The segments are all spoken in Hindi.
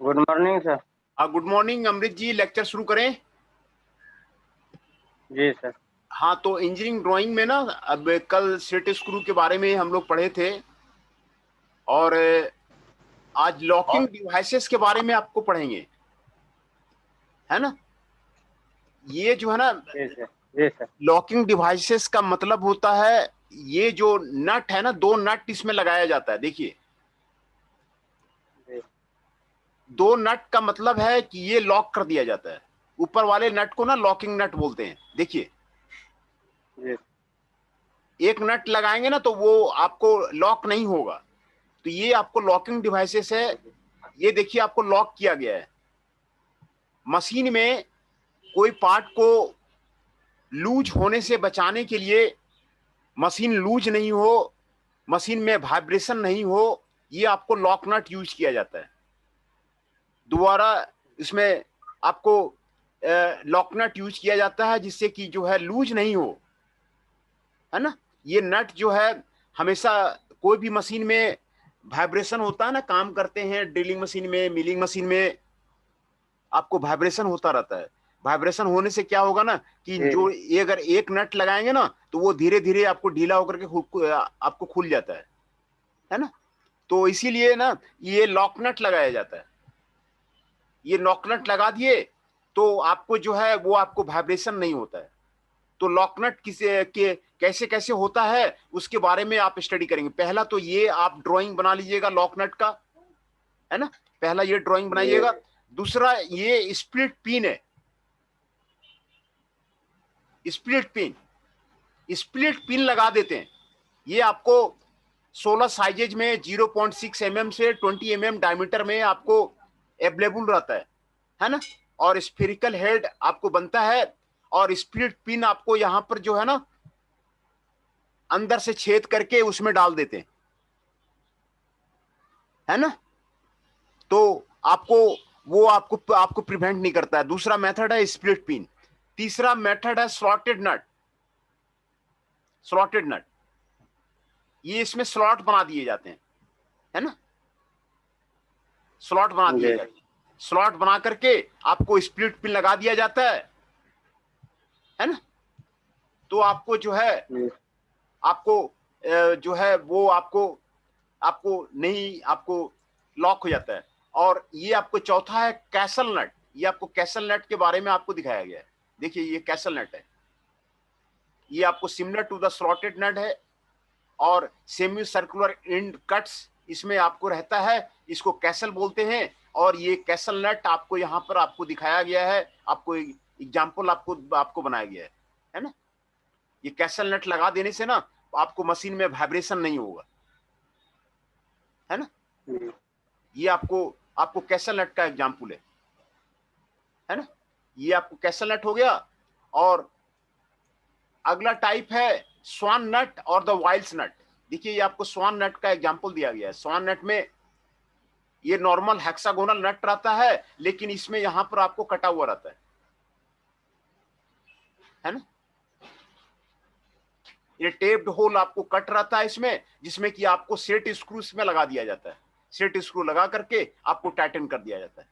Good morning sir. Good morning Amrit ji, lecture शुरू करें। जी सर। हाँ, तो इंजीनियरिंग ड्राइंग में ना, अब कल सेट स्क्रू के बारे में हम लोग पढ़े थे और आज लॉकिंग डिवाइसेस के बारे में आपको पढ़ेंगे, है ना। ये जो है ना, जी सर। जी सर। लॉकिंग डिवाइसेस का मतलब होता है, ये जो नट है ना, दो नट इसमें लगाया जाता है। देखिए, जी दो नट का मतलब है कि ये लॉक कर दिया जाता है। ऊपर वाले नट को ना लॉकिंग नट बोलते हैं। देखिए, जी एक नट लगाएंगे ना तो वो आपको लॉक नहीं होगा, तो ये आपको लॉकिंग डिवाइसेस है। ये देखिए, आपको लॉक किया गया है। मशीन में कोई पार्ट को लूज होने से बचाने के लिए, मशीन लूज नहीं हो, मशीन में वाइब्रेशन नहीं हो, ये आपको लॉक नट यूज किया जाता है। दोबारा इसमें आपको लॉक नट यूज किया जाता है जिससे कि जो है लूज नहीं हो, है ना। ये नट जो है हमेशा, कोई भी मशीन में वाइब्रेशन होता है ना, काम करते हैं ड्रिलिंग मशीन में, मिलिंग मशीन में, आपको वाइब्रेशन होता रहता है। वाइब्रेशन होने से क्या होगा ना कि जी जो ये अगर एक नट लगाएंगे ना तो वो धीरे धीरे आपको ढीला होकर के आपको खुल जाता है ना। तो इसीलिए ना ये लॉक नट लगाया जाता है। ये लॉक नट लगा दिए तो आपको जो है वो आपको वाइब्रेशन नहीं होता है। तो लॉक नट कैसे कैसे होता है उसके बारे में आप स्टडी करेंगे। पहला तो ये आप ड्राइंग बना लीजिएगा लॉक नट का, है ना। पहला ये ड्राइंग जी बनाइएगा। दूसरा, ये स्प्लिट पिन है। स्प्लिट पिन, स्प्लिट पिन लगा देते हैं। ये आपको 16 साइजेज में 0.6 mm से 20 mm डायमीटर में आपको अवेलेबल रहता है ना। और स्फेरिकल हेड आपको बनता है, और स्प्लिट पिन आपको यहां पर जो है ना अंदर से छेद करके उसमें डाल देते हैं, है ना। तो आपको वो आपको आपको प्रिवेंट नहीं करता है। दूसरा मेथड है स्प्लिट पिन। तीसरा मेथड है स्लॉटेड नट। स्लॉटेड नट, ये इसमें स्लॉट बना दिए जाते हैं, है ना। स्लॉट बना दिए जी जाते हैं। स्लॉट बना करके आपको स्प्लिट पिन लगा दिया जाता है ना। तो आपको जो है, जी आपको जो है वो आपको आपको नहीं, आपको लॉक हो जाता है। और ये आपको चौथा है कैसल नट। ये आपको कैसल नट के बारे में आपको दिखाया गया है। देखिए, ये कैसल नट है। ये आपको सिमिलर टू द स्लॉटेड नट है, और सेमी सर्कुलर एंड कट्स इसमें आपको रहता है। इसको कैसल बोलते हैं। और ये कैसल नट आपको यहाँ पर आपको दिखाया गया है, आपको एग्जाम्पल आपको आपको बनाया गया है ना। ये कैसल नट लगा देने से ना आपको मशीन में वाइब्रेशन नहीं होगा, है ना। जी ये आपको आपको कैसल नट का एग्जाम्पल है ना। ये आपको कैसल नट हो गया। और अगला टाइप है स्वान नट और द वाइल्स नट। देखिए, ये आपको स्वान नट का एग्जाम्पल दिया गया है। स्वान नट में ये नॉर्मल हेक्सागोनल नट रहता है, लेकिन इसमें यहां पर आपको कटा हुआ रहता है ना। ये टेप्ड होल आपको कट रहता है इसमें, जिसमें कि आपको सेट स्क्रू इसमें लगा दिया जाता है। सेट स्क्रू लगा करके आपको टाइटन कर दिया जाता है।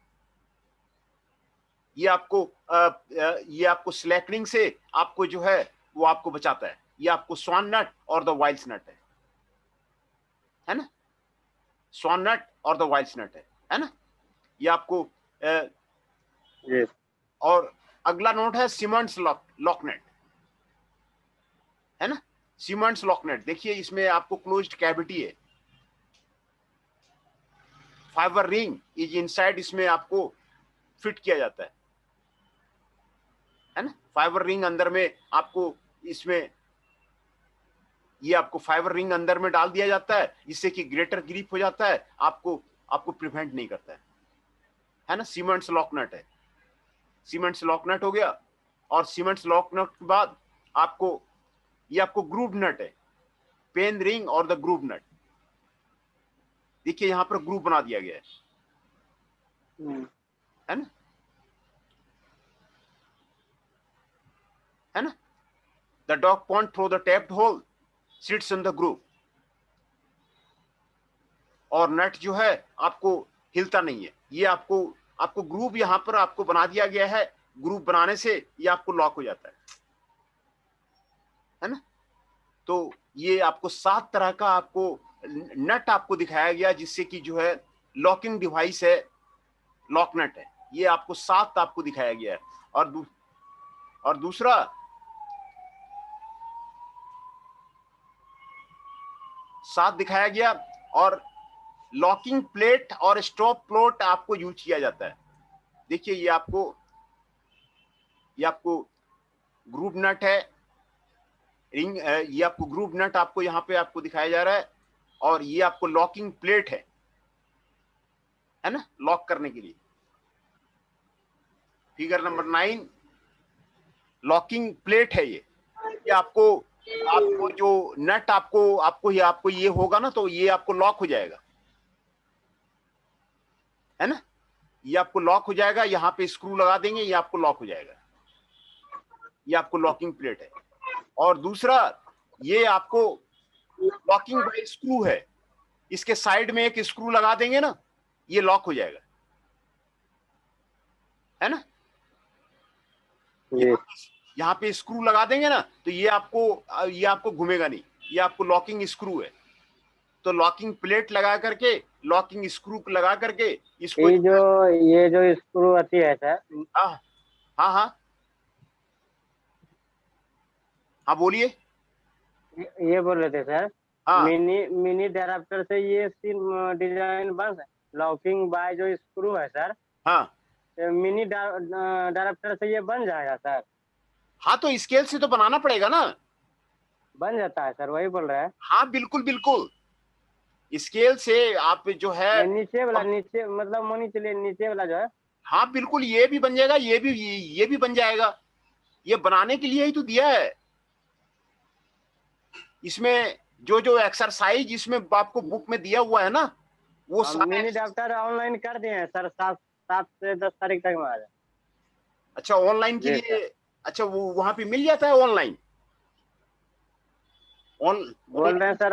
ये आपको ये आपको स्लैकनिंग से आपको जो है वो आपको बचाता है। ये आपको स्वान नट और द वाइल्स नट है ना। स्वान नट और द वाइल्स नट है ना। ये आपको जी और अगला नोट है सीमेंट्स लॉकनेट, है ना। सीमेंट्स लॉकनेट, देखिए इसमें आपको क्लोज्ड कैविटी है। फाइबर रिंग इज इनसाइड, इसमें आपको फिट किया जाता है ना। फाइबर रिंग अंदर में आपको इसमें, ये आपको फाइबर रिंग अंदर में डाल दिया जाता है, जिससे कि ग्रेटर ग्रिप हो जाता है, आपको आपको प्रिवेंट नहीं करता है ना। सीमेंट्स लॉकनट है। सीमेंट्स लॉकनट हो गया। और सीमेंट्स लॉकनट के बाद आपको, ये आपको ग्रूव नट है। पेन रिंग और द ग्रूव नट। देखिए, यहां पर ग्रूव बना दिया गया है ना, है ना। The dog point through the tapped hole sits in the groove. और नट जो है आपको हिलता नहीं है। ये आपको आपको ग्रुप यहाँ पर आपको बना दिया गया है, ग्रुप बनाने से ये आपको लॉक हो जाता है ना। तो ये आपको 7 तरह का आपको नट आपको दिखाया गया जिससे कि जो है लॉकिंग डिवाइस है, लॉक नट है। ये आपको 7 आपको दिखाया गया है। और दूसरा 7 दिखाया गया। और लॉकिंग प्लेट और स्टॉप प्लेट आपको यूज किया जाता है। देखिए ये आपको ग्रुप नट है, रिंग, ये आपको ग्रुप नट आपको यहाँ पे आपको दिखाया जा रहा है। और ये आपको लॉकिंग प्लेट है ना, लॉक करने के लिए। फिगर नंबर 9 लॉकिंग प्लेट है ये आपको आपको जो नट आपको ये होगा ना, तो ये आपको लॉक हो जाएगा, है ना। ये आपको लॉक हो जाएगा, यहाँ पे स्क्रू लगा देंगे, ये आपको लॉक हो जाएगा। ये आपको लॉकिंग प्लेट है। और दूसरा ये आपको लॉकिंग बाय स्क्रू है, इसके साइड में एक स्क्रू लगा देंगे ना, ये लॉक हो जाएगा, है ना। जी यहाँ पे स्क्रू लगा देंगे ना, तो ये आपको घूमेगा नहीं, ये आपको लॉकिंग स्क्रू है। तो लॉकिंग प्लेट लगा करके, लॉकिंग स्क्रू लगा करके इसको ये जो स्क्रू आती है सर, हाँ हाँ हाँ हाँ बोलिए। ये बोल रहे थे सर, हाँ मिनी अडेप्टर से ये डिजाइन बन लॉकिंग बाय जो स्क्रू है सर, हाँ मिनी अडेप्टर से ये बन जाएगा सर? हाँ, तो स्केल से तो बनाना पड़ेगा ना। बन जाता है सर, वही बोल रहे हैं। हाँ बिल्कुल बिल्कुल, स्केल से आप जो है नीचे वाला, नीचे मतलब मोनी चलिए नीचे वाला जो है। हाँ बिल्कुल, ये भी बन जाएगा, ये भी बन जाएगा। ये बनाने के लिए ही तो दिया है। इसमें जो जो एक्सरसाइज इसमें आपको बुक में दिया हुआ है ना, वो सारे मिनी अडेप्टर ऑनलाइन कर दिए हैं सर, 7 से 10 तारीख तक में आ जाए। अच्छा ऑनलाइन के जी लिए, सर। अच्छा वो वहां पे मिल जाता है ऑनलाइन। बोल रहे हैं सर,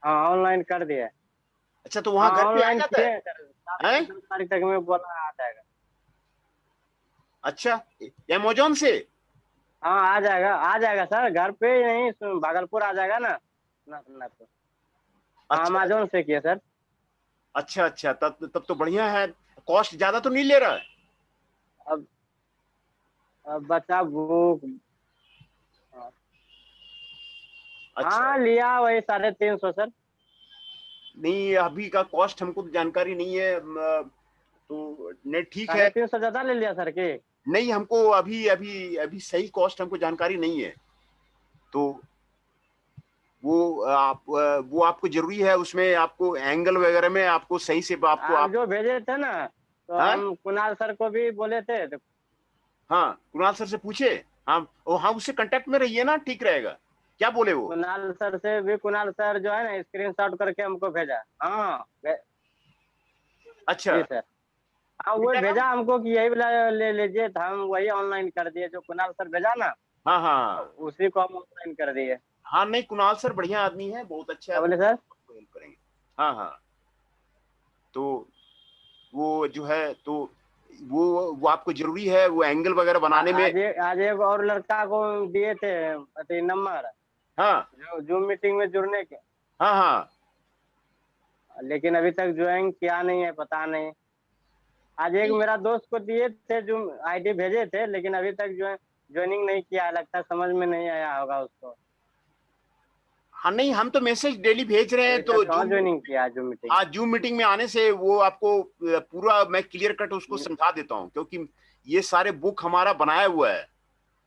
हाँ ऑनलाइन कर दिए। अच्छा तो वहां हाँ घर पे आ ऑनलाइन जाता किए है, हैं सर, 7 हैं? से 10 तारीख तक में बोला आ जाएगा। अच्छा अमेजोन से। हाँ आ जाएगा सर, घर पे ही नहीं, भागलपुर आ जाएगा ना तो। हाँ अच्छा अमेजोन से किए सर। अच्छा अच्छा, तब तो बढ़िया है। कॉस्ट ज्यादा तो नहीं ले रहा है। अब बचा बुक। अच्छा हाँ लिया वही 350 सर। नहीं, अभी का कॉस्ट हमको तो जानकारी नहीं है, तो नहीं ठीक है। 350 ज्यादा ले लिया सर की? नहीं हमको अभी अभी अभी सही कॉस्ट हमको जानकारी नहीं है। तो वो आपको जरूरी है, उसमें आपको एंगल वगैरह में आपको सही से आपको आप आप जो भेजे थे ना, तो हाँ हम कुणाल सर को भी बोले थे तो। हाँ कुणाल सर से पूछे। हाँ हाँ, उससे कांटेक्ट में रहिए ना, ठीक रहेगा। क्या बोले वो? कुणाल सर से भी, कुणाल सर जो है ना स्क्रीनशॉट करके हमको भेजा। हाँ अच्छा जी सर। हाँ वो भेजा ना? भेजा हमको कि यही वाला ले लीजिए, तो हम वही ऑनलाइन कर दिए, जो कुणाल सर भेजा ना हाँ हाँ उसी को हम ऑनलाइन कर दिए। हाँ, नहीं कुणाल सर बढ़िया आदमी है, बहुत अच्छे क्या आदमी बोले है, सर? आपको हेल्प करेंगे। हाँ हाँ, तो वो जो है तो वो आपको जरूरी है वो एंगल वगैरह बनाने में। आज एक और लड़का को दिए थे नंबर, हाँ जो जूम मीटिंग में जुड़ने के, हाँ हाँ लेकिन अभी तक ज्वाइन किया नहीं है, पता नहीं। आज एक मेरा दोस्त को दिए थे, जो आईडी भेजे थे, लेकिन अभी तक ज्वाइनिंग नहीं किया है, लगता है समझ में नहीं आया होगा उसको। हाँ, नहीं हम तो मैसेज डेली भेज रहे हैं, अभी तो तक कहाँ ज्वाइनिंग किया है जूम मीटिंग। आज जूम मीटिंग में आने से वो आपको पूरा मैं क्लियर कट उसको समझा देता हूँ, क्योंकि ये सारे बुक हमारा बनाया हुआ है।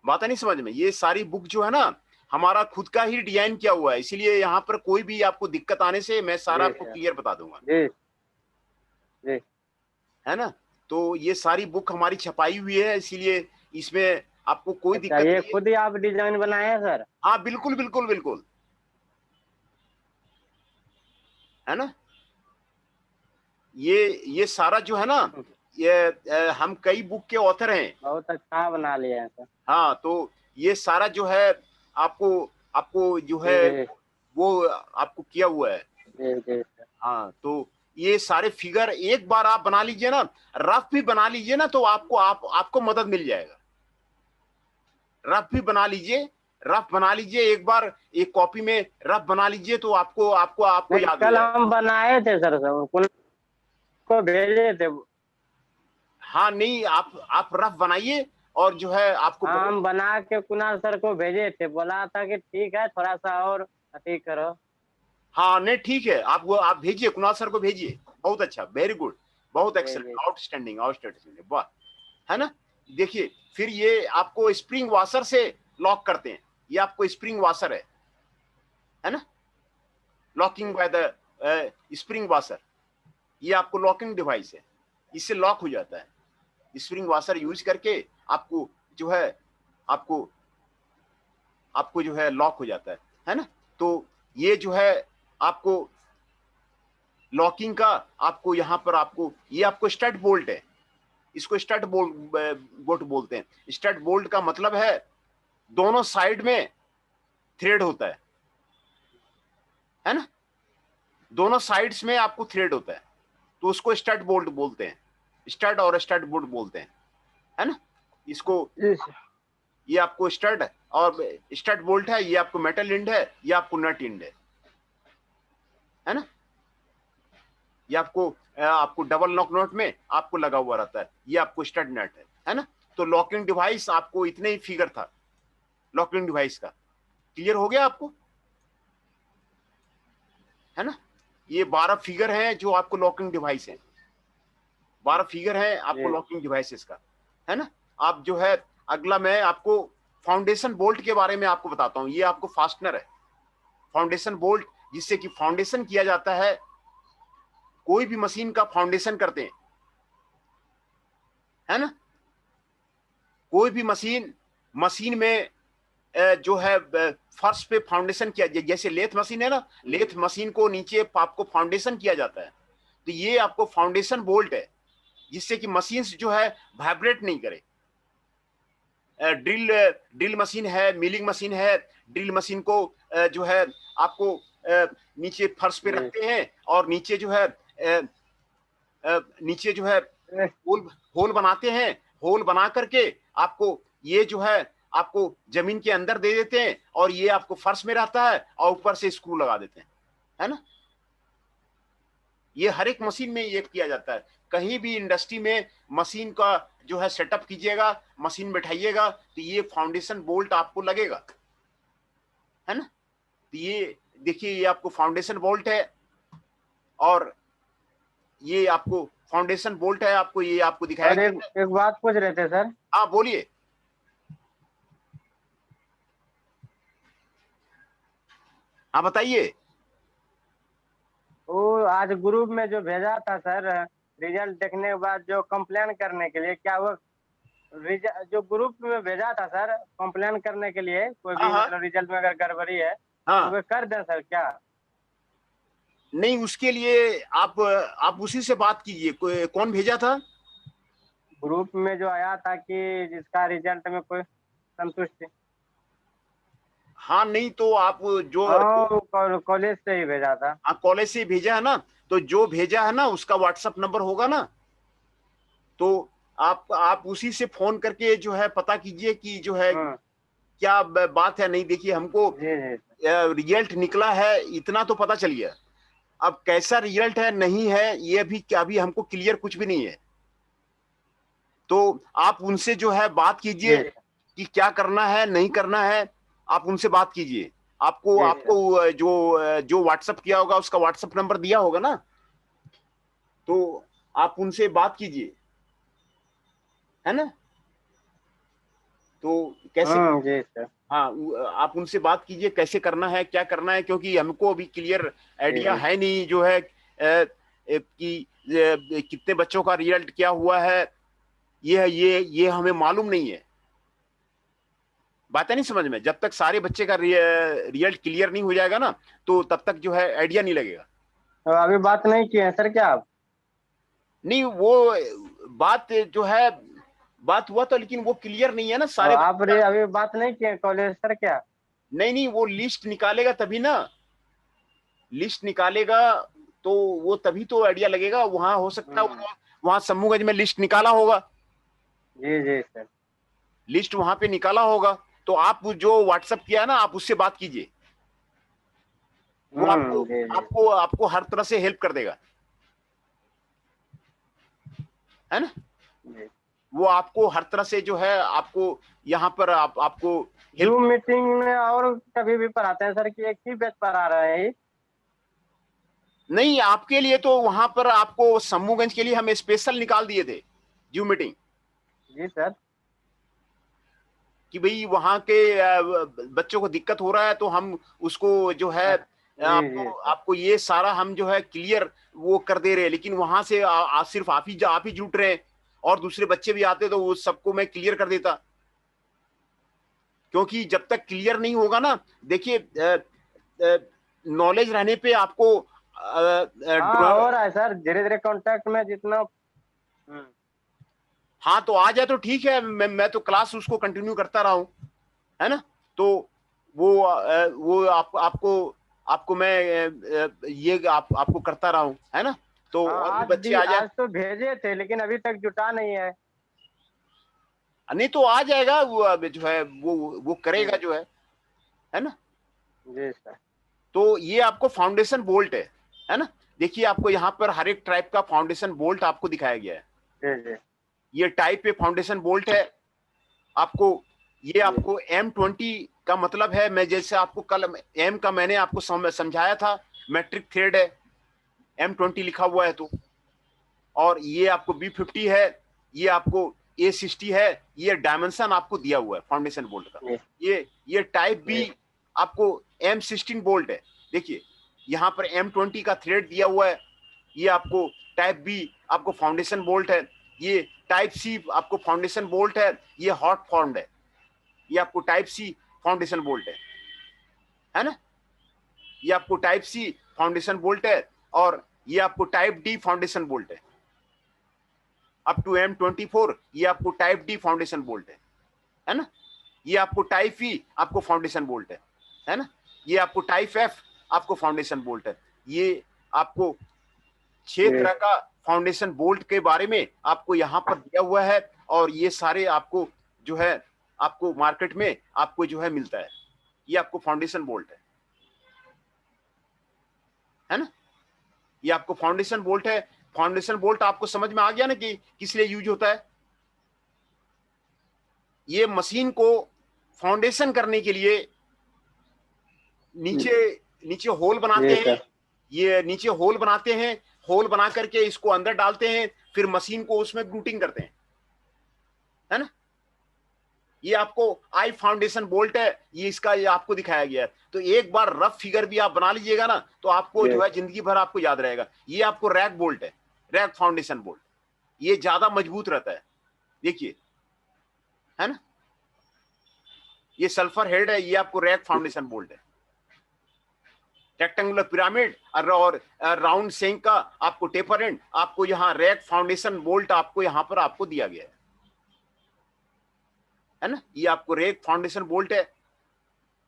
बात नहीं समझ में, ये सारी बुक जो है ना हमारा खुद का ही डिजाइन किया हुआ है, इसीलिए यहाँ पर कोई भी आपको दिक्कत आने से मैं सारा जी आपको सर। क्लियर बता दूंगा, जी जी। है ना। तो ये सारी बुक हमारी छपाई हुई है, इसीलिए इसमें आपको कोई अच्छा दिक्कत ये नहीं है। खुद ही आप डिजाइन बनाए हैं सर? हाँ बिल्कुल बिल्कुल बिल्कुल, है ना। ये सारा जो है ना, ये हम कई बुक के ऑथर हैं। बहुत अच्छा बना लिए हैं सर। हाँ तो ये सारा जो है आपको आपको जो है जी वो आपको किया हुआ है। जी जी सर। हाँ तो ये सारे फिगर एक बार आप बना लीजिए ना, रफ भी बना लीजिए ना, तो आपको मदद मिल जाएगा। रफ भी बना लीजिए, रफ बना लीजिए एक बार, एक कॉपी में रफ बना लीजिए, तो आपको आपको आपको नहीं, याद हो कल जाएगा। हम बनाए थे सर, सब कुल को भेजे थे। हाँ नहीं, आप रफ बनाइए, और जो है आपको हाँ, बहुत, हम बना के कुणाल सर को भेजे थे, बोला था कि ठीक है थोड़ा सा और ठीक करो। हाँ नहीं ठीक है, आप भेजिए, कुणाल सर को भेजिए। बहुत अच्छा, वेरी गुड, बहुत एक्सेलेंट, भेजे। आउटस्टैंडिंग आउटस्टैंडिंग, वाह। है ना। देखिए, फिर ये आपको स्प्रिंग वॉशर से लॉक करते हैं। ये आपको स्प्रिंग वॉशर है ना, locking by the spring washer. ये आपको लॉकिंग डिवाइस है, इससे लॉक हो जाता है। स्प्रिंग वॉशर यूज करके आपको जो है आपको आपको जो है लॉक हो जाता है ना। तो ये जो है आपको लॉकिंग का, आपको यहां पर आपको, ये आपको स्टड बोल्ट है, इसको स्टड बोल्ट बोलते हैं। स्टड बोल्ट का मतलब है दोनों साइड में थ्रेड होता है ना, दोनों साइड्स में आपको थ्रेड होता है, तो उसको स्टड बोल्ट बोलते हैं, स्टड और स्टड बोल्ट बोलते हैं, है ना। इसको, ये आपको स्टड और स्टड बोल्ट है, ये आपको मेटल इंड है, ये आपको नट इंड है ना। ये आपको डबल नॉक नोट में आपको लगा हुआ रहता है, ये आपको स्टड नट है ना। तो लॉकिंग डिवाइस आपको इतने ही फिगर था लॉकिंग डिवाइस का। क्लियर हो गया आपको, है ना। ये 12 फिगर हैं जो आपको लॉकिंग डिवाइस है, 12 फिगर हैं आपको जी। लॉकिंग डिवाइसेस का, है ना। आप जो है, अगला मैं आपको फाउंडेशन बोल्ट के बारे में आपको बताता हूं। ये आपको फास्टनर है, फाउंडेशन बोल्ट, जिससे कि फाउंडेशन किया जाता है। कोई भी मशीन का फाउंडेशन करते हैं, है ना। कोई भी मशीन में जो है फर्श पे फाउंडेशन किया, जैसे लेथ मशीन है ना, लेथ मशीन को नीचे आपको फाउंडेशन किया जाता है। तो ये आपको फाउंडेशन बोल्ट है, जिससे कि मशीन जो है वाइब्रेट नहीं करे। ड्रिल मशीन है, मिलिंग मशीन है, ड्रिल मशीन को जो है आपको नीचे फर्श पे जी। रखते हैं, और नीचे जो है होल होल बनाते हैं। होल बना करके आपको ये जो है आपको जमीन के अंदर दे देते हैं, और ये आपको फर्श में रहता है, और ऊपर से स्क्रू लगा देते हैं, है ना। ये हर एक मशीन में ये किया जाता है। कहीं भी इंडस्ट्री में मशीन का जो है सेटअप कीजिएगा, मशीन बैठाइएगा, तो ये फाउंडेशन बोल्ट आपको लगेगा, है ना। तो ये देखिए, ये आपको फाउंडेशन बोल्ट है, और ये आपको फाउंडेशन बोल्ट है, आपको ये आपको दिखाया और गया एक है। एक बात पूछ रहे थे सर। हाँ बोलिए, हाँ बताइए। वो आज ग्रुप में जो भेजा था सर, रिजल्ट देखने के बाद जो कंप्लेन करने के लिए, क्या वो जो ग्रुप में भेजा था सर कंप्लेन करने के लिए, कोई हाँ भी हाँ मतलब रिजल्ट में अगर गड़बड़ी है तो हाँ। वे कर दें सर क्या? नहीं, उसके लिए आप उसी से बात कीजिए। कौन भेजा था? ग्रुप में जो आया था कि जिसका रिजल्ट में कोई संतुष्टि। हाँ नहीं, तो आप जो हाँ, कॉलेज से ही भेजा था। आप कॉलेज से भेजा है ना, तो जो भेजा है ना उसका व्हाट्सएप नंबर होगा ना, तो आप उसी से फोन करके जो है पता कीजिए कि जो है हम्म। क्या बात है। नहीं देखिए, हमको जी जी सर। रिजल्ट निकला है इतना तो पता चल गया। अब कैसा रिजल्ट है नहीं है, ये अभी हमको क्लियर कुछ भी नहीं है। तो आप उनसे जो है बात कीजिए जी सर। कि क्या करना है नहीं करना है, आप उनसे बात कीजिए। आपको जी सर। आपको जो व्हाट्सएप किया होगा उसका व्हाट्सएप नंबर दिया होगा ना, तो आप उनसे बात कीजिए, है ना। तो कैसे, जी सर। हाँ आप उनसे बात कीजिए कैसे करना है क्या करना है, क्योंकि हमको अभी क्लियर जी आइडिया जी। है नहीं जो है कि कितने बच्चों का रिजल्ट क्या हुआ है, ये हमें मालूम नहीं है। बात है नहीं समझ में, जब तक सारे बच्चे का रिजल्ट क्लियर नहीं हो जाएगा ना, तो तब तक जो है आइडिया नहीं लगेगा। तो अभी बात नहीं किए हैं सर क्या आप? नहीं, वो बात जो है, बात हुआ तो, लेकिन वो क्लियर नहीं है ना तो सारे आप बच्चे रे का। अभी बात नहीं किए कॉलेज सर क्या? नहीं नहीं, वो लिस्ट निकालेगा तभी ना, लिस्ट निकालेगा तो वो तभी तो आइडिया लगेगा। वहां हो सकता है हम्म, वहां शंभूगंज में लिस्ट निकाला होगा, जी जी सर। लिस्ट वहां पे निकाला होगा। तो आप जो व्हाट्सएप किया है ना, आप उससे बात कीजिए, वो आपको जी जी आपको आपको हर तरह से हेल्प कर देगा, है ना। जी। वो आपको हर तरह से जो है आपको यहाँ पर आपको हेल्प। जूम मीटिंग में और कभी भी पढ़ाते हैं सर कि एक ही बैच पढ़ा रहे हैं? नहीं, आपके लिए तो वहां पर आपको शंभूगंज के लिए हम स्पेशल निकाल दिए थे जूम मीटिंग, जी सर। कि भाई वहां के बच्चों को दिक्कत हो रहा है, तो हम उसको जो है जी आपको जी सर। आपको ये सारा हम जो है क्लियर वो कर दे रहे हैं। लेकिन वहां से सिर्फ आप ही जुट रहे हैं, और दूसरे बच्चे भी आते तो वो सबको मैं क्लियर कर देता। क्योंकि जब तक क्लियर नहीं होगा ना, देखिए नॉलेज रहने पे आपको हाँ हो रहा है सर, धीरे धीरे कांटेक्ट में जितना। हाँ, तो आ जाए तो ठीक है, मैं तो क्लास उसको कंटिन्यू करता रहा हूँ, है ना। तो वो आपको आपको मैं ये आपको करता रहा हूँ, है ना। तो हाँ और भी आज बच्चे आ जाए। आज तो भेजे थे लेकिन अभी तक जुटा नहीं है। नहीं तो आ जाएगा वो, अब जो है वो करेगा जो है ना। जी सर। तो ये आपको फाउंडेशन बोल्ट है ना। देखिए आपको यहाँ पर हर एक टाइप का फाउंडेशन बोल्ट आपको दिखाया गया है। जी जी ये टाइप पे फाउंडेशन बोल्ट है आपको। ये जी आपको M20 का मतलब है, मैं जैसे आपको कल एम का मैंने आपको समझाया था, मैट्रिक थ्रेड है, M20 लिखा हुआ है तो। और ये आपको B50 है, ये आपको A60 है। ये डायमेंशन आपको दिया हुआ है फाउंडेशन बोल्ट का। जी ये टाइप बी जी आपको M16 बोल्ट है। देखिए यहाँ पर M20 का थ्रेड दिया हुआ है। ये आपको टाइप बी आपको फाउंडेशन बोल्ट है। ये टाइप सी आपको फाउंडेशन बोल्ट है। ये हॉट फॉर्म्ड है। ये आपको टाइप सी फाउंडेशन बोल्ट है ना। ये आपको टाइप सी फाउंडेशन बोल्ट है। और ये आपको टाइप डी फाउंडेशन बोल्ट है। अप टू M24 ये आपको टाइप डी फाउंडेशन बोल्ट है ना। ये आपको टाइप ई आपको फाउंडेशन बोल्ट है ना। ये आपको टाइप एफ आपको फाउंडेशन बोल्ट है। ये आपको 6 तरह का फाउंडेशन बोल्ट के बारे में आपको यहाँ पर दिया हुआ है। और ये सारे आपको जो है आपको मार्केट में आपको जो है मिलता है। ये आपको फाउंडेशन बोल्ट है ना। ये आपको फाउंडेशन बोल्ट है। फाउंडेशन बोल्ट आपको समझ में आ गया ना कि किस लिए यूज होता है। ये मशीन को फाउंडेशन करने के लिए नीचे नीचे होल बनाते जी हैं। सर। ये नीचे होल बनाते हैं, होल बना करके इसको अंदर डालते हैं, फिर मशीन को उसमें ग्रूटिंग करते हैं, है ना। ये आपको आई फाउंडेशन बोल्ट है। ये इसका ये आपको दिखाया गया है। तो एक बार रफ फिगर भी आप बना लीजिएगा ना, तो आपको जी जो है जिंदगी भर आपको याद रहेगा। ये आपको रैक बोल्ट है, रैक फाउंडेशन बोल्ट। ये ज्यादा मजबूत रहता है, देखिए, है ना। ये सल्फर हेड है। ये आपको रैक फाउंडेशन बोल्ट है। रेक्टेंगुलर पिरामिड और राउंड शेंक का आपको टेपर एंड आपको यहाँ रैक फाउंडेशन बोल्ट आपको यहाँ पर आपको दिया गया है ना। ये आपको रैक फाउंडेशन बोल्ट है।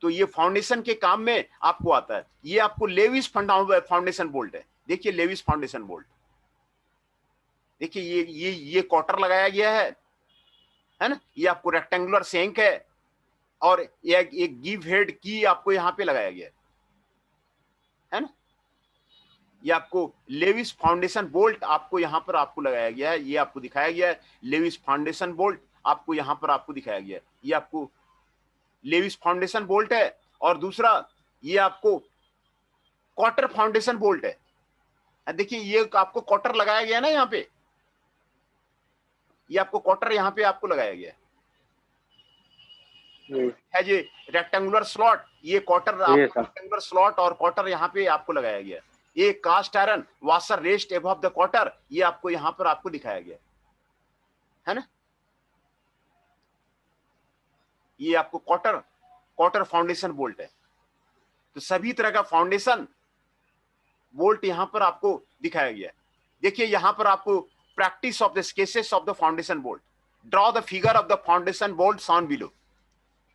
तो ये फाउंडेशन के काम में आपको आता है। ये आपको लेविस फाउंडेशन बोल्ट है। देखिए लेविस फाउंडेशन बोल्ट, देखिए ये क्वार्टर लगाया गया है ना। ये आपको रेक्टेंगुलर शेंक है। और एक गिव हेड की आपको यहाँ पे लगाया गया है ना। ये आपको लेविस फाउंडेशन बोल्ट आपको यहाँ पर आपको लगाया गया है। ये आपको दिखाया गया है लेविस फाउंडेशन बोल्ट आपको यहाँ पर आपको दिखाया गया है। ये आपको लेविस फाउंडेशन बोल्ट है। और दूसरा ये आपको क्वार्टर फाउंडेशन बोल्ट है। देखिए ये आपको क्वार्टर लगाया गया है ना यहाँ पे। ये आपको क्वार्टर यहाँ पे आपको लगाया गया है। ये रेक्टेंगुलर स्लॉट, ये क्वार्टर जी आपको सर। रेक्टेंगुलर स्लॉट और क्वार्टर यहाँ पे आपको लगाया गया है। ये cast iron washer rest above the quarter, ये आपको यहाँ पर आपको दिखाया गया है ना। ये आपको क्वार्टर क्वार्टर फाउंडेशन बोल्ट है। तो सभी तरह का फाउंडेशन बोल्ट यहां पर आपको दिखाया गया है। देखिए यहां पर आपको practice of the sketches of the foundation bolt, draw the figure of the foundation bolt on below,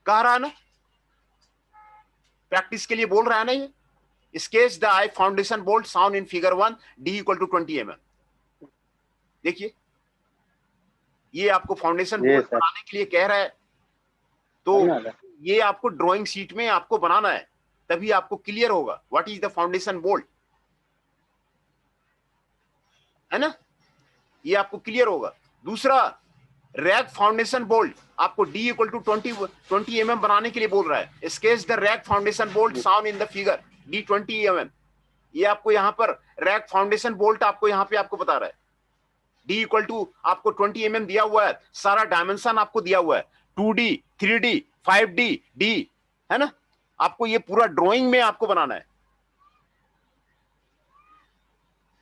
कह रहा है ना, प्रैक्टिस के लिए बोल रहा है ना ये। Sketch the I foundation bolt sound in figure 1 D equal to 20 mm। देखिए ये आपको फाउंडेशन जी बोल्ट सर। बनाने के लिए कह रहा है, तो है ना? ये आपको ड्राइंग शीट में आपको बनाना है, तभी आपको क्लियर होगा what is the foundation bolt, है ना, ये आपको क्लियर होगा। दूसरा, रैक फाउंडेशन बोल्ट आपको डी इक्वल टू 20 mm बनाने के लिए बोल रहा है। Sketch the rack foundation bolt sound in the figure D 20 mm। ये आपको यहाँ पर रैक फाउंडेशन बोल्ट आपको यहाँ पे आपको बता रहा है। डी इक्वल टू आपको 20 mm दिया हुआ है, सारा डायमेंशन आपको दिया हुआ है, 2D 3D 5D डी, है ना। आपको ये पूरा ड्राइंग में आपको बनाना है।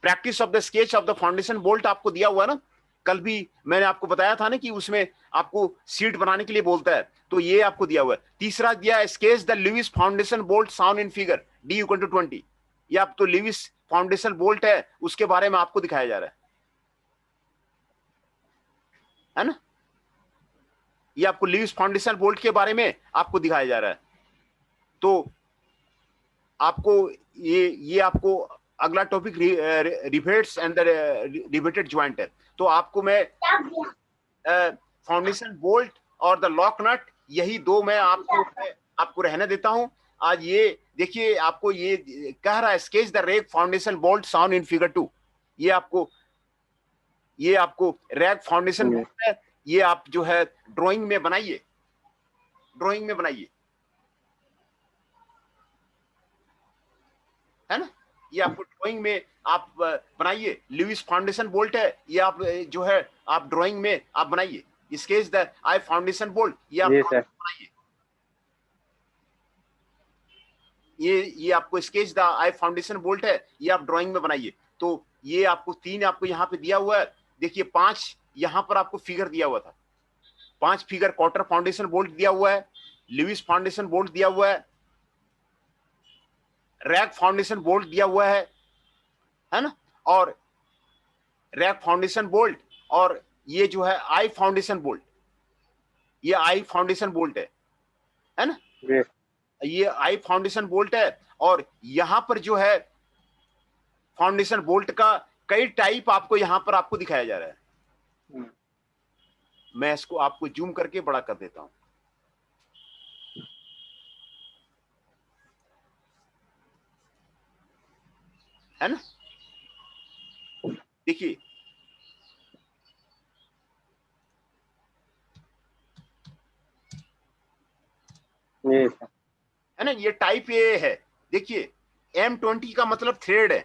Practice of the sketch of the foundation bolt आपको दिया हुआ है ना, कल भी मैंने आपको बताया था ना कि उसमें आपको सीट बनाने के लिए बोलता है, तो ये आपको दिया हुआ है। तीसरा दिया sketch the Lewis foundation bolt sound in figure D equal to 20। ये आप तो लुइस फाउंडेशन बोल्ट है उसके बारे में आपको दिखाया जा रहा है ना। ये आपको लुइस फाउंडेशन बोल्ट के बारे में आपको दिखाया जा रहा है। तो आपको ये आपको अगला topic rivets and the riveted joint है। तो आपको मैं फाउंडेशन बोल्ट और द लॉक नट, यही दो मैं आपको रहने देता हूं आज। ये देखिए आपको ये कह रहा है sketch the rack foundation bolt sound in figure 2। ये आपको रैक फाउंडेशन बोल्ट है, ये आप जो है ड्राइंग में बनाइए, ड्राइंग में बनाइए, है ना। ये आपको ड्राइंग में आप बनाइए। लुइस फाउंडेशन बोल्ट है, ये आप जो है आप ड्राइंग में आप बनाइए। Sketch the I foundation bolt, ये आप बनाइए। ये आपको sketch the I foundation bolt है, ये आप ड्राइंग में बनाइए। तो ये आपको 3 आपको यहाँ पे दिया हुआ है। देखिए 5 यहाँ पर आपको फिगर दिया हुआ था, 5 फिगर क्वार्टर फाउंडेशन बोल्ट दिया हुआ है, लुइस फाउंडेशन बोल्ट दिया हुआ है, रैक फाउंडेशन बोल्ट दिया हुआ है ना, और रैक फाउंडेशन बोल्ट, और ये जो है आई फाउंडेशन बोल्ट, ये आई फाउंडेशन बोल्ट है ना, ये आई फाउंडेशन बोल्ट है। और यहां पर जो है फाउंडेशन बोल्ट का कई टाइप आपको यहां पर आपको दिखाया जा रहा है। मैं इसको आपको जूम करके बड़ा कर देता हूं, है ना। देखिए है ना, ये टाइप ए है। देखिए M20 का मतलब थ्रेड है,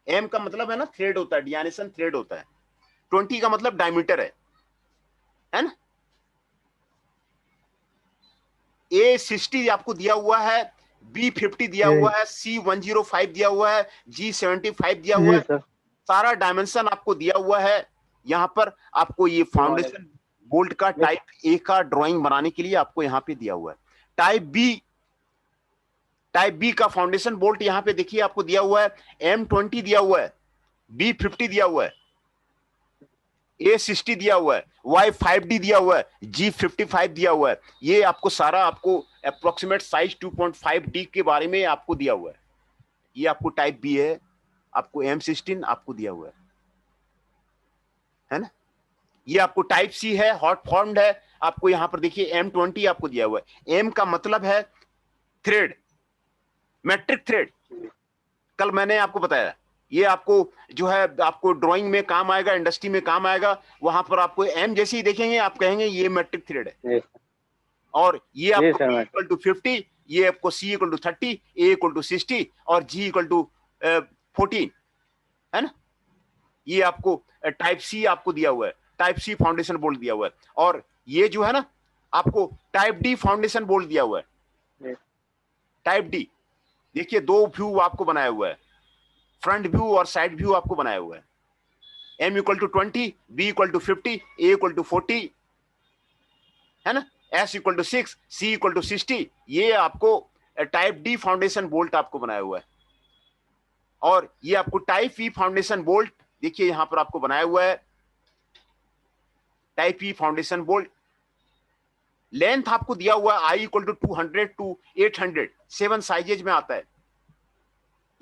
M का मतलब है ना थ्रेड होता है, डियानेशन थ्रेड होता है, 20 का मतलब डायमीटर है ना। A60 आपको दिया हुआ है, B50 दिया हुआ है, C105 दिया हुआ है, G75 दिया हुआ है, सारा डायमेंशन आपको दिया हुआ है। यहां पर आपको ये फाउंडेशन बोल्ट का टाइप ए का ड्राइंग बनाने के लिए आपको यहां पे दिया हुआ है। टाइप बी का फाउंडेशन बोल्ट यहां पे देखिए आपको दिया हुआ है, M20 दिया हुआ है, B50 दिया हुआ है, A60 दिया हुआ है, Y5D दिया हुआ है, G55 दिया हुआ है। ये आपको सारा आपको अप्रोक्सीमेट साइज 2.5D के बारे में आपको दिया हुआ है। ये आपको टाइप बी है, आपको M16 आपको दिया हुआ है ना। ये आपको टाइप सी है, हॉट फॉर्म्ड है, आपको यहां पर देखिए M20 आपको दिया हुआ है। M का मतलब है थ्रेड, मैट्रिक थ्रेड, कल मैंने आपको बताया। ये आपको जो है आपको ड्राइंग में काम आएगा, इंडस्ट्री में काम आएगा। वहां पर आपको M जैसे ही देखेंगे आप कहेंगे ये मैट्रिक थ्रेड है। और ये आपको B इक्वल टू 50, ये आपको C equal to 30, A equal to 60 और G इक्वल टू 14, है ना। ये आपको टाइप सी आपको दिया हुआ है, टाइप सी फाउंडेशन बोल्ट दिया हुआ है। और ये जो है ना आपको टाइप डी फाउंडेशन बोल्ट दिया हुआ है। टाइप डी देखिए 2 व्यू आपको बनाया हुआ है, फ्रंट व्यू और साइड व्यू आपको बनाया हुआ है। M equal to 20, B equal to 50, A equal to 40, है ना, S equal to 6, C equal to 60। ये आपको टाइप डी फाउंडेशन बोल्ट आपको बनाया हुआ है। और ये आपको टाइप ई फाउंडेशन बोल्ट देखिए यहां पर आपको बनाया हुआ है, type E foundation bolt. Length आपको दिया हुआ है I equal to 200 to 800, 7 sizes में आता है।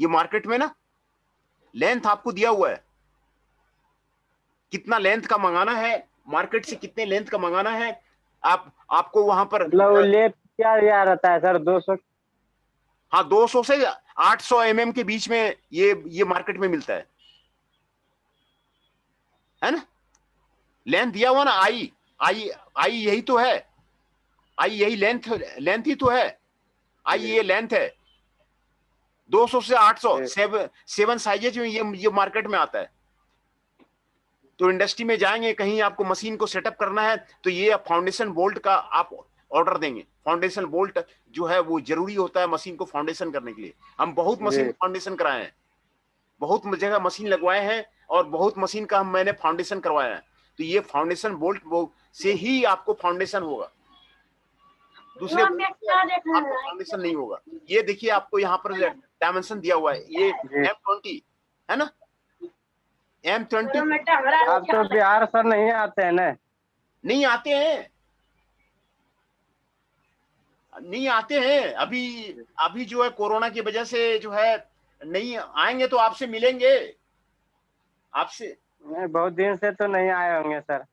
ये मार्केट में ना लेंथ आपको दिया हुआ है, कितना लेंथ का मंगाना है, मार्केट से कितने लेंथ का मंगाना है, आपको वहां पर मतलब वो लेप क्या दिया रहता है सर, 200? हाँ 200 से 800 mm के बीच में ये मार्केट में मिलता है ना। लेंथ दिया हुआ ना, आई आई आई यही तो है, आई यही लेंथ लेंथ ही तो है, आई ये लेंथ है 200 से 800, 7 साइजेज में ये मार्केट में आता है। तो इंडस्ट्री में जाएंगे कहीं, आपको मशीन को सेटअप करना है तो ये फाउंडेशन बोल्ट का आप ऑर्डर देंगे। फाउंडेशन बोल्ट जो है वो जरूरी होता है मशीन को फाउंडेशन करने के लिए। हम बहुत मशीन फाउंडेशन कराए हैं, बहुत जगह मशीन लगवाए हैं और बहुत मशीन का मैंने फाउंडेशन करवाया है। तो ये फाउंडेशन बोल्ट वो से ही आपको फाउंडेशन होगा, दूसरे आपको फाउंडेशन नहीं होगा। ये देखिए आपको यहाँ पर डायमेंशन दिया हुआ है, ये M20 है ना, M20। आप तो बिहार सर नहीं आते हैं ना? नहीं आते हैं, नहीं आते हैं अभी। अभी जो है कोरोना की वजह से जो है नहीं आएंगे, तो आपसे मिलेंगे आपसे। नहीं, बहुत दिन से तो नहीं आए होंगे सर।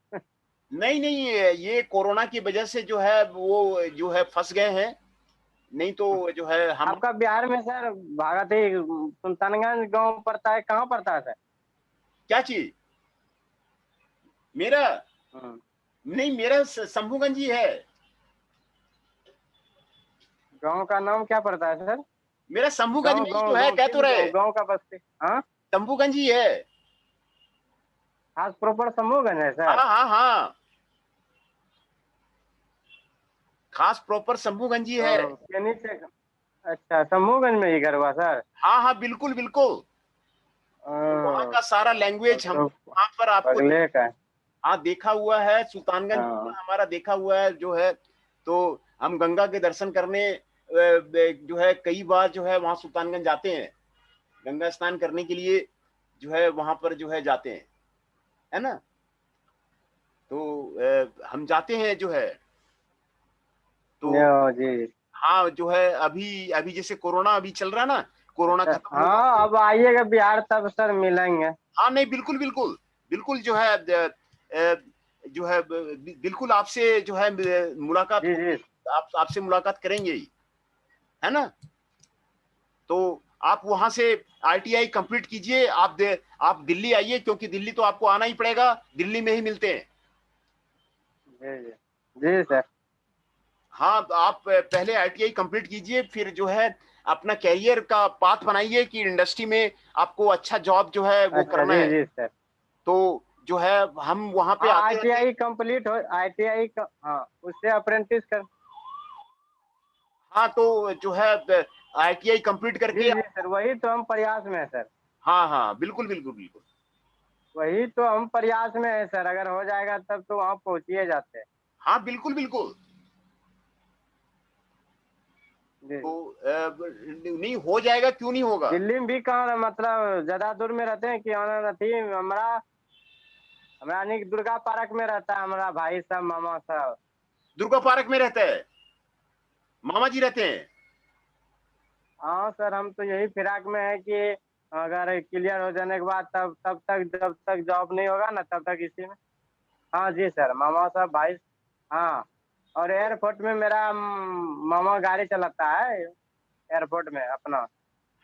नहीं नहीं, ये कोरोना की वजह से जो है वो जो है फंस गए हैं, नहीं तो जो है हम। आपका बिहार में सर भागत ही सुल्तानगंज गांव पड़ता है, कहाँ पड़ता है सर? क्या चीज? मेरा नहीं, मेरा शंभूगंज ही है। गांव का नाम क्या पड़ता है सर? मेरा शंभूगंज में ही तो है, कह तो रहे गांव का बस्ती। हाँ, शंभूगंज ही है। खास प्रॉपर शंभूगंज है सर? हाँ हाँ हाँ, खास प्रॉपर शंभूगंज ही है। नीचे। अच्छा, शंभूगंज में ही घर हुआ सर? हाँ हाँ बिल्कुल बिल्कुल, वहाँ का सारा लैंग्वेज हम वहाँ पर आपको हाँ देखा हुआ है। सुल्तानगंज हमारा देखा हुआ है जो है, तो हम गंगा के दर्शन करने जो है कई बार जो है वहाँ सुल्तानगंज जाते हैं, गंगा स्नान करने के लिए जो है वहां पर जो है जाते हैं, है ना। तो हम जाते हैं जो है, तो जी हाँ जो है अभी अभी जैसे कोरोना अभी चल रहा है ना, कोरोना खत्म हो हाँ, अब आइएगा बिहार तब सर मिलेंगे। हाँ नहीं बिल्कुल बिल्कुल बिल्कुल जो है जो है बिल्कुल आपसे जो है मुलाकात, आपसे मुलाकात करेंगे ही, है ना। तो आप वहां से ITI कंप्लीट कीजिए, आप दिल्ली आइए, क्योंकि दिल्ली तो आपको आना ही पड़ेगा, दिल्ली में ही मिलते हैं। जी जी सर। हाँ तो आप पहले ITI कंप्लीट कीजिए, फिर जो है अपना कैरियर का पाथ बनाइए कि इंडस्ट्री में आपको अच्छा जॉब जो है वो करना है। जी सर। तो जो है हम वहां पे ITI कंप्लीट हो, ITI हाँ उससे अप्रेंटिस कर। हाँ तो जो है ITI कंप्लीट करके जी सर, वही तो हम प्रयास में है सर। हाँ हाँ बिल्कुल बिल्कुल बिल्कुल, वही तो हम प्रयास में है सर, अगर हो जाएगा तब तो वहाँ पहुँचिए जाते हैं। हाँ बिल्कुल बिल्कुल। तो नहीं हो जाएगा, क्यों नहीं होगा। दिल्ली में भी कहाँ मतलब ज्यादा दूर में रहते हैं कि नहीं? हमारा दुर्गा पार्क में रहता है हमारा भाई साहब, मामा साहब। दुर्गा पार्क में रहता है, मामा जी रहते हैं। हाँ सर, हम तो यही फिराक में है कि अगर क्लियर हो जाने के बाद तब तक जब तक जॉब नहीं होगा ना तब तक इसी में। हाँ जी सर, मामा साहब भाई। हाँ, और एयरपोर्ट में मेरा मामा गाड़ी चलाता है, एयरपोर्ट में अपना।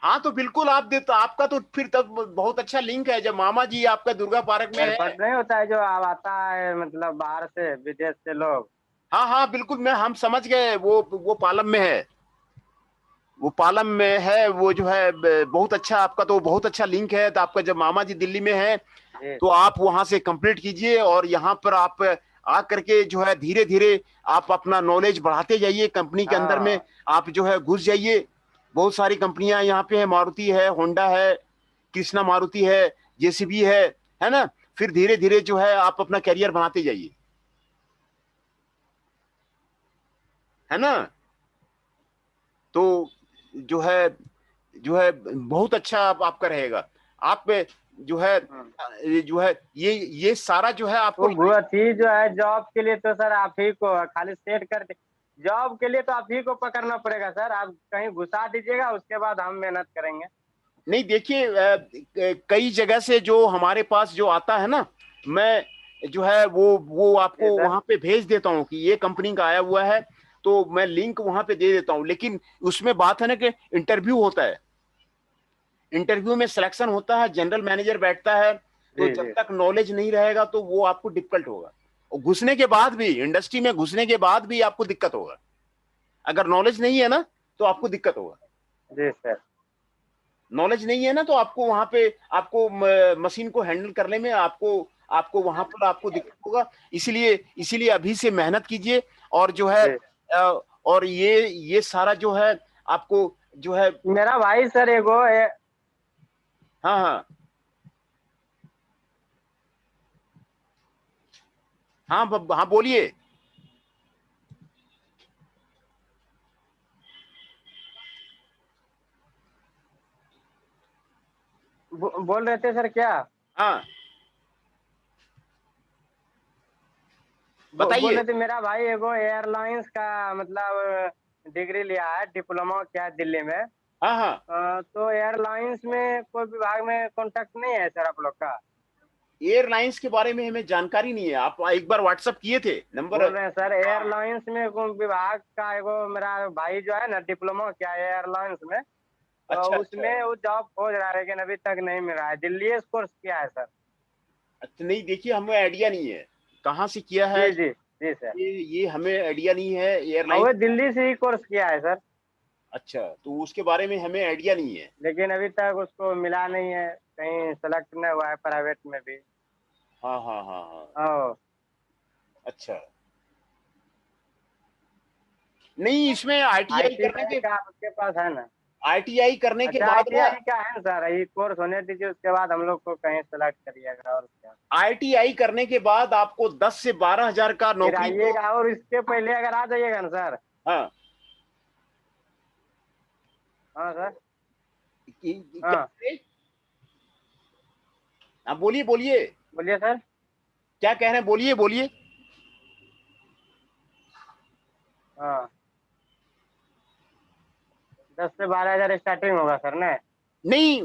हाँ तो बिल्कुल आप देता, आपका तो फिर तब बहुत अच्छा लिंक है, जब मामा जी आपका दुर्गा पार्क में है। एयरपोर्ट नहीं होता है जो अब आता है मतलब बाहर से विदेश से लोग। हाँ हाँ बिल्कुल, हम समझ गए, वो पालम में है, वो पालम में है, वो जो है बहुत अच्छा, आपका तो बहुत अच्छा लिंक है। तो आपका जब मामा जी दिल्ली में है तो आप वहां से कंप्लीट कीजिए, और यहाँ पर आप आ करके जो है धीरे धीरे आप अपना नॉलेज बढ़ाते जाइए, कंपनी के अंदर में आप जो है घुस जाइए। बहुत सारी कंपनियां यहाँ पे है, मारुति है, होंडा है, कृष्णा मारुति है, JCB है ना। फिर धीरे धीरे जो है आप अपना करियर बनाते जाइए, है ना। तो जो है बहुत अच्छा आपका रहेगा। आप जो है ये सारा जो है आपको चीज जो है जॉब के लिए तो सर आप ही को खाली सेट कर दे। जॉब के लिए तो आप ही को पकड़ना पड़ेगा सर, आप कहीं घुसा दीजिएगा, उसके बाद हम मेहनत करेंगे। नहीं देखिए, कई जगह से जो हमारे पास जो आता है ना, मैं जो है वो जी आपको सर। वहां पे भेज देता हूँ कि ये कंपनी का आया हुआ है, तो मैं लिंक वहां पे दे देता हूँ। लेकिन उसमें बात है ना कि इंटरव्यू होता है, इंटरव्यू में सिलेक्शन होता है, जनरल मैनेजर बैठता है, तो जी जब जी तक नॉलेज नहीं रहेगा तो वो आपको डिफिकल्ट होगा, और घुसने के बाद भी, इंडस्ट्री में घुसने के बाद भी आपको दिक्कत होगा। अगर नॉलेज नहीं है ना तो आपको दिक्कत होगा। जी सर। नॉलेज नहीं है ना तो आपको वहां पे, आपको मशीन को हैंडल करने में आपको आपको वहां पर आपको दिक्कत होगा। इसीलिए इसीलिए अभी से मेहनत कीजिए, और जो है जी और ये सारा जो है आपको जो है। मेरा भाई सर एगो हाँ हाँ हाँ, हाँ बोलिए। बोल रहे थे सर क्या? हाँ बोल बताइए। रहे थे मेरा भाई एगो एयरलाइंस का मतलब डिग्री लिया है, डिप्लोमा किया है दिल्ली में। हाँ हाँ, तो एयरलाइंस में कोई विभाग में कांटेक्ट नहीं है सर आप लोग का? एयरलाइंस के बारे में हमें जानकारी नहीं है। आप एक बार व्हाट्सअप किए थे नंबर? बोल रहे हैं सर एयरलाइंस में कोई विभाग का एगो मेरा भाई जो है ना डिप्लोमा किया है एयरलाइंस में, तो अच्छा अच्छा उसमें वो जॉब खोज रहा है लेकिन अभी तक नहीं मिल रहा है। दिल्ली से कोर्स किया है सर। अच्छा, नहीं देखिए, हमें आइडिया नहीं है कहाँ से किया है। जी जी जी सर। ये हमें आइडिया नहीं है और एयरलाइन। वो दिल्ली से ही कोर्स किया है सर, अच्छा, तो उसके बारे में हमें आइडिया नहीं है। लेकिन अभी तक उसको मिला नहीं है, कहीं सेलेक्ट नहीं हुआ है प्राइवेट में भी। हाँ हाँ हाँ हाँ। ओ अच्छा, नहीं इसमें आईटीआई करने आईटीआई के, का आपके पास है ना? आईटीआई करने के अच्छा बाद ना, आईटीआई का है ना सर, ये कोर्स होने दीजिए उसके बाद हम लोग को कहीं सेलेक्ट करिएगा और क्या। आईटीआई करने के बाद आपको 10 से 12 हजार का फिर नौकरी तो। आइएगा और इसके पहले अगर आ जाइएगा ना सर। हाँ, हाँ सर। क्या? हाँ हाँ बोलिए बोलिए, बोलिए सर। क्या कह रहे हैं, बोलिए बोलिए। हाँ 10 से 12 हजार स्टार्टिंग होगा सर ना? नहीं,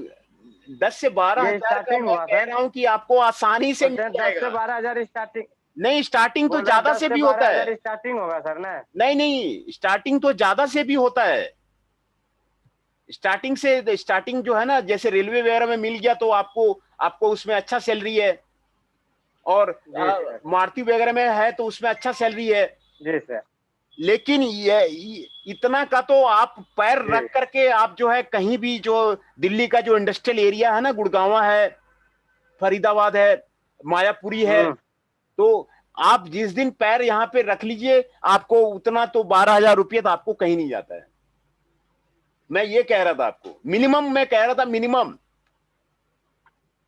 10 से 12 हजार ये का स्टार्टिंग मैं हुआ कह सर? रहा हूं कि आपको आसानी से मिल बोलते हैं दस से जाएगा। बारह हजार स्टार्टिंग। नहीं, स्टार्टिंग तो बोल रहे हैं ज्यादा दस से से भी बारह होता है। हजार स्टार्टिंग होगा सर ना? नहीं नहीं, स्टार्टिंग तो ज्यादा से भी होता है। स्टार्टिंग जो है ना, जैसे रेलवे वगैरह में मिल गया तो आपको आपको उसमें अच्छा सैलरी है, और जी सर। मारुति वगैरह में है तो उसमें अच्छा सैलरी है। जी सर। लेकिन ये इतना का तो आप पैर जी रख करके आप जो है कहीं भी, जो दिल्ली का जो इंडस्ट्रियल एरिया है ना, गुड़गांवा है, फरीदाबाद है, मायापुरी है, हम्म। तो आप जिस दिन पैर यहाँ पे रख लीजिए, आपको उतना तो 12 हजार रुपये तो आपको कहीं नहीं जाता है। मैं ये कह रहा था आपको, मिनिमम मैं कह रहा था, मिनिमम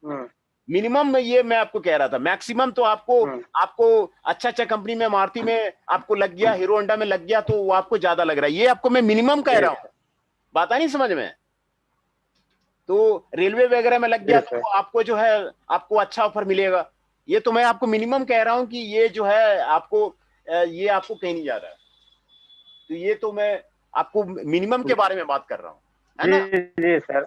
हम्म। मिनिमम में ये मैं आपको कह रहा था। मैक्सिमम तो आपको हम्म। आपको अच्छा अच्छा कंपनी में, मारुति में आपको लग गया, हीरो होंडा में लग गया, तो वो आपको ज्यादा लग रहा है। ये आपको मैं मिनिमम कह जी रहा हूं, सर। बात नहीं समझ में। तो रेलवे वगैरह में लग गया जी सर। तो आपको जो है आपको अच्छा ऑफर मिलेगा। ये तो मैं आपको मिनिमम कह रहा हूं कि ये जो है आपको ये आपको कहीं नहीं जा रहा है। तो ये तो मैं आपको मिनिमम के बारे में बात कर रहा हूँ, है जी ना। जी सर।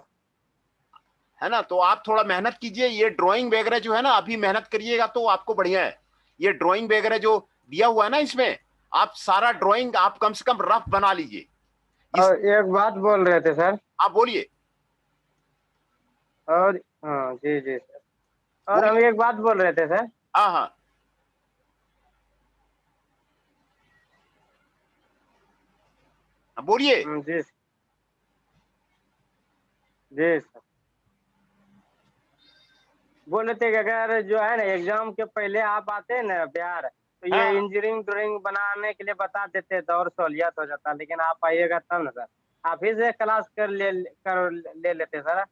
है ना, तो आप थोड़ा मेहनत कीजिए। ये ड्राइंग वगैरह जो है ना, अभी मेहनत करिएगा तो आपको बढ़िया है। ये ड्राइंग वगैरह जो दिया हुआ है ना, इसमें आप सारा ड्राइंग आप कम से कम रफ बना लीजिए। इस और एक बात बोल रहे थे सर। आप बोलिए और हाँ जी जी सर। और हम बोलिए। एक बात बोल रहे थे सर। हाँ हाँ, बोलिए। जी जी सर। बोल रहे थे कि अगर जो है ना एग्जाम के पहले आप आते हैं ना बिहार, तो ये हाँ, इंजीनियरिंग ड्राइंग बनाने के लिए बता देते तो और सहूलियत हो जाता, लेकिन आप आइएगा तब ना सर। आप ही से क्लास ले लेते सर।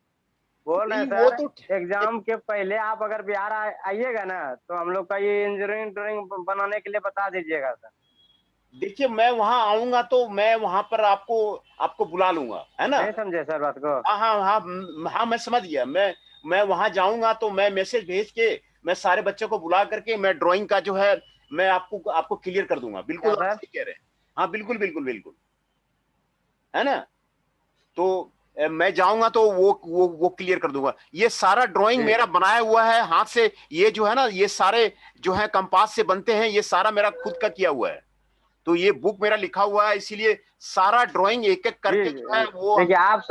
बोल रहे हैं नहीं वो सर तो एग्जाम के पहले आप अगर बिहार आइएगा ना तो हम लोग का ये इंजीनियरिंग ड्राइंग बनाने के लिए बता दीजिएगा सर। देखिए, मैं वहां आऊंगा तो मैं वहां पर आपको आपको बुला लूंगा, है ना। नहीं समझे सर बात को? हाँ हाँ हाँ, हाँ मैं समझ गया। मैं वहां जाऊंगा तो मैं मैसेज भेज के मैं सारे बच्चों को बुला करके मैं ड्राइंग का जो है मैं आपको आपको क्लियर कर दूंगा। क्या बिल्कुल आप सर? सही कह रहे हैं। हाँ बिल्कुल बिल्कुल बिल्कुल, है ना। तो मैं जाऊंगा तो वो क्लियर कर दूंगा। ये सारा ड्राइंग जी मेरा बनाया हुआ है हाथ से। ये जो है ना, ये सारे जो है कंपास से बनते हैं, ये सारा मेरा खुद का किया हुआ है। तो ये बुक मेरा लिखा हुआ है, इसीलिए सारा ड्राइंग एक एक जी करके जो है वो हम। देखिए, आप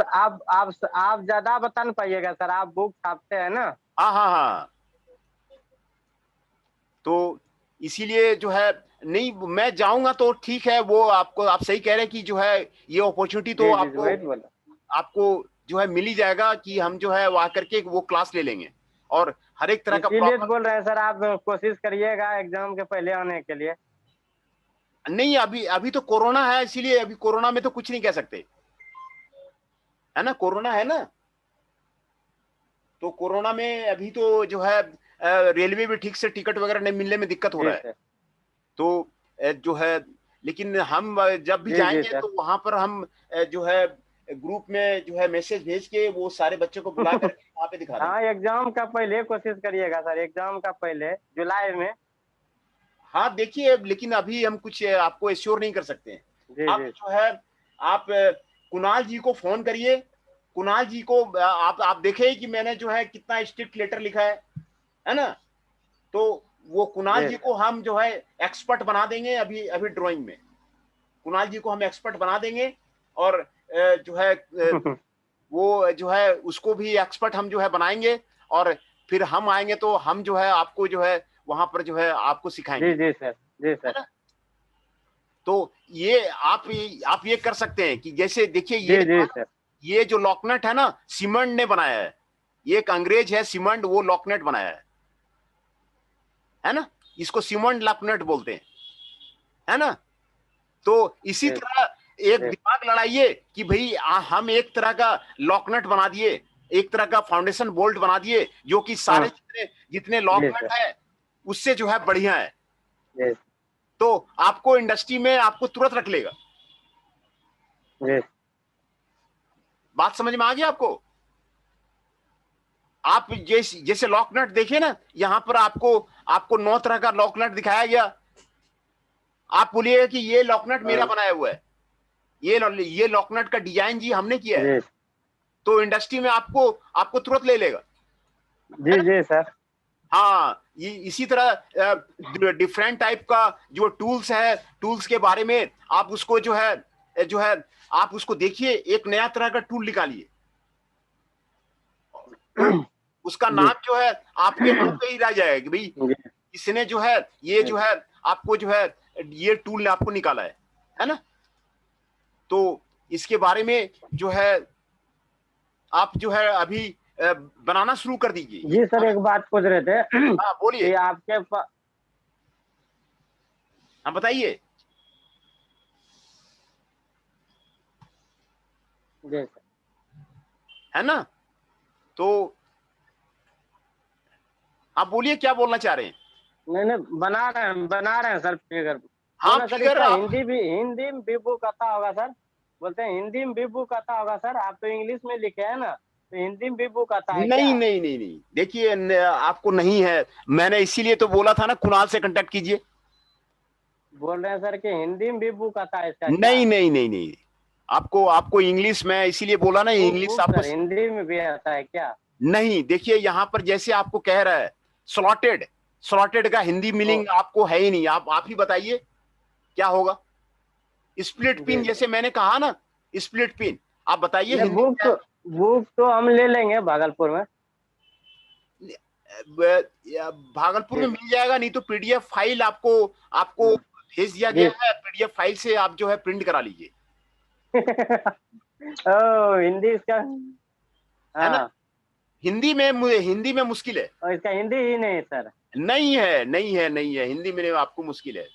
ज्यादा बता नहीं पाइएगा सर, आप बुक छापते हैं ना। हाँ हाँ हाँ। तो इसीलिए जो है, नहीं मैं जाऊंगा तो ठीक है, वो आपको, आप सही कह रहे हैं कि जो है ये अपॉर्चुनिटी तो जी जी जी, आपको वही तो बोला। आपको जो है मिल ही जाएगा कि हम जो है वहां करके वो क्लास ले लेंगे, और हर एक तरह का इसीलिए तो प्रॉब्लम। बोल रहे हैं सर, आप कोशिश करिएगा एग्जाम के पहले आने के लिए। नहीं, अभी अभी तो कोरोना है, इसीलिए अभी कोरोना में तो कुछ नहीं कह सकते, है ना, कोरोना है ना। तो कोरोना में अभी तो जो है रेलवे भी ठीक से टिकट वगैरह नहीं मिलने में दिक्कत हो जी रहा है। सर। तो जो है, लेकिन हम जब भी जी जी जाएंगे सर। तो वहां पर हम जो है ग्रुप में जो है मैसेज भेज के वो सारे बच्चों को बुला करके वहां पे दिखा देंगे। हाँ, एग्जाम का पहले कोशिश करिएगा सर, एग्जाम का पहले जुलाई में। हाँ देखिए, लेकिन अभी हम कुछ आपको एश्योर नहीं कर सकते हैं। जी आप जी जो है, आप कुणाल जी को फोन करिए। कुणाल जी को आप देखे कि मैंने जो है कितना स्ट्रिक्ट लेटर लिखा है ना। तो वो कुणाल जी जी सर। को हम जो है एक्सपर्ट बना देंगे अभी अभी ड्राइंग में। कुणाल जी को हम एक्सपर्ट बना देंगे, और जो है वो जो है उसको भी एक्सपर्ट हम जो है बनाएंगे, और फिर हम आएंगे तो हम जो है आपको जो है वहां पर जो है आपको जी सिखाएंगे, जी सर। जी है सर। ना। तो ये आप ये कर सकते हैं कि जैसे देखिए, जी जी सर। ये जो लॉकनट है ना, सीमंड ने बनाया है। ये एक अंग्रेज है सीमंड, वो लॉकनट बनाया है ना। इसको सीमंड लॉकनट बोलते हैं, है ना। तो इसी जी तरह एक जी दिमाग लड़ाइए कि भाई हम एक तरह का लॉकनट बना दिए, एक तरह का फाउंडेशन बोल्ट बना दिए, जो कि सारे हाँ। जितने जितने जी लॉकनट सर। है उससे जो है बढ़िया है। जी तो आपको इंडस्ट्री में आपको तुरंत रख लेगा। जी बात समझ में आ गई आपको। आप जैसे जैसे लॉकनट देखिए ना, यहां पर आपको आपको 9 तरह का लॉकनट दिखाया गया। आप बोलिएगा कि ये लॉकनट मेरा हाँ। बनाया हुआ है, ये लॉकनट का डिजाइन जी हमने किया है। जी तो इंडस्ट्री में आपको आपको तुरंत ले लेगा, है जी ना। जी सर। हाँ, ये इसी तरह डिफरेंट टाइप का जो टूल्स है, टूल्स के बारे में आप उसको जो है आप उसको देखिए, एक नया तरह का टूल निकालिए। तो उसका जी नाम जो है आपके मुंह पे ही रह जाएगा कि भाई जी इसने जो है, ये जी जो है आपको जो है ये टूल ने आपको निकाला है ना। तो इसके बारे में जो है आप जो है अभी बनाना शुरू कर दीजिए ये। जी सर, एक बात पूछ रहे थे हाँ कि बोलिए। आपके पास। हाँ बताइए। जी सर। है ना। तो आप बोलिए क्या बोलना चाह रहे हैं। नहीं नहीं, बना रहे हैं सर फिगर। हाँ बोला सर, फिगर इसका आप, हिंदी में भी बुक आता होगा सर। बोलते हैं हिंदी में भी बुक आता होगा सर, आप तो इंग्लिश में लिखे हैं ना, तो हिंदी में भी बुक आता है नहीं क्या? नहीं नहीं नहीं, देखिए आपको नहीं है। मैंने इसीलिए तो बोला था ना, कुणाल से कांटेक्ट कीजिए। बोल रहे हैं सर कि हिंदी में भी बुक आता है इसका क्या? नहीं नहीं नहीं नहीं, आपको आपको इंग्लिश में इसीलिए बोला ना, बुक इंग्लिश बुक आपको। सर हिंदी में भी आता है क्या? नहीं देखिए, यहां पर जैसे आपको कह रहा है स्लॉटेड, स्लॉटेड का हिंदी ओ। मीनिंग आपको है ही नहीं। आप ही बताइए क्या होगा। स्प्लिट पिन जी जैसे मैंने कहा ना, स्प्लिट पिन, आप बताइए नहीं, हिंदी में क्या बुक तो हम ले लेंगे भागलपुर में। है। भागलपुर में जी मिल जाएगा, नहीं तो पीडीएफ फाइल आपको आपको जी भेज दिया गया जी है। पीडीएफ फाइल से आप जो है प्रिंट करा लीजिए, ओ, हिंदी इसका। है ना। हाँ। हिंदी में मुश्किल है। और इसका हिंदी ही नहीं सर। नहीं है नहीं है नहीं है, हिंदी में आपको मुश्किल है।